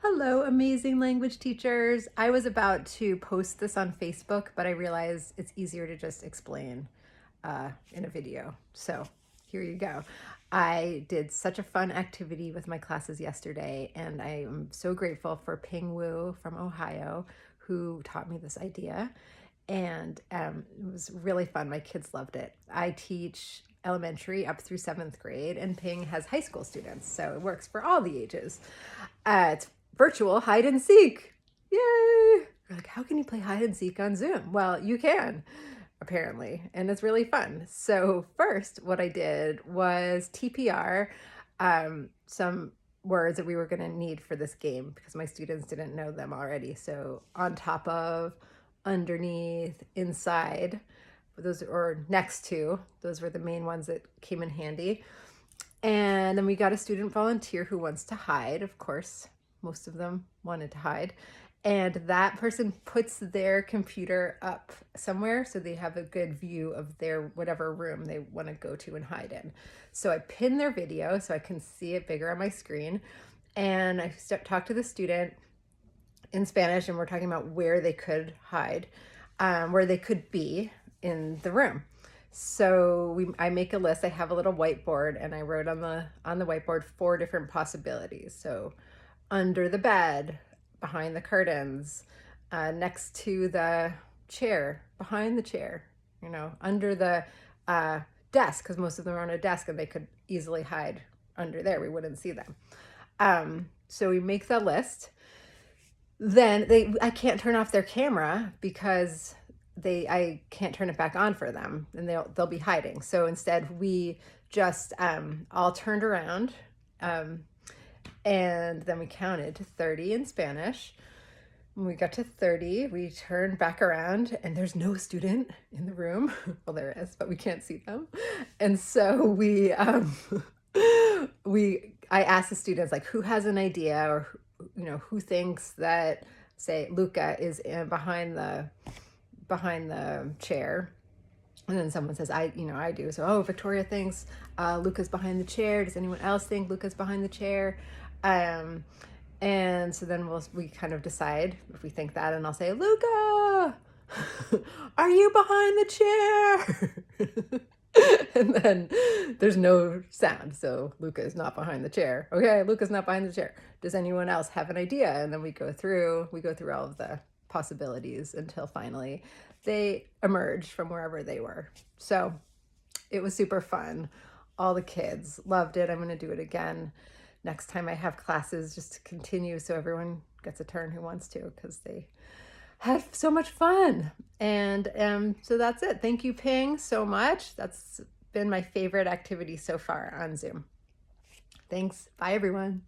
Hello, amazing language teachers. I was about to post this on Facebook, but I realized it's easier to just explain in a video. So here you go. I did such a fun activity with my classes yesterday, and I am so grateful for Ping Wu from Ohio who taught me this idea. And it was really fun. My kids loved it. I teach elementary up through seventh grade, and Ping has high school students, so it works for all the ages. It's virtual hide and seek. Yay! You're like, how can you play hide and seek on Zoom? Well, you can, apparently, and it's really fun. So, first, what I did was TPR some words that we were going to need for this game because my students didn't know them already. So, on top of, underneath, inside, those or next to, those were the main ones that came in handy. And then we got a student volunteer who wants to hide, of course. Most of them wanted to hide. And that person puts their computer up somewhere so they have a good view of their whatever room they want to go to and hide in. So I pin their video so I can see it bigger on my screen. And I talk to the student in Spanish, and we're talking about where they could hide, where they could be in the room. So I make a list. I have a little whiteboard, and I wrote on the whiteboard 4 different possibilities. So under the bed, behind the curtains, next to the chair, behind the chair, under the desk, because most of them are on a desk and they could easily hide under there. We wouldn't see them. So we make the list. Then I can't turn off their camera because I can't turn it back on for them, and they'll be hiding. So instead we just all turned around, and then we counted to 30 in Spanish. When we got to 30, we turned back around, and there's no student in the room. Well, there is, but we can't see them. And so I asked the students, like, who has an idea, or who thinks that, say, Luca is behind the chair. And then someone says, I do. So, Victoria thinks Luca's behind the chair. Does anyone else think Luca's behind the chair? And so then we kind of decide if we think that, and I'll say, Luca, are you behind the chair? And then there's no sound. So Luca is not behind the chair. Okay, Luca's not behind the chair. Does anyone else have an idea? And then we go through all of the possibilities until finally they emerged from wherever they were. So it was super fun. All the kids loved it. I'm going to do it again next time I have classes, just to continue so everyone gets a turn who wants to, because they had so much fun. And so that's it. Thank you, Ping, so much. That's been my favorite activity so far on Zoom. Thanks. Bye, everyone.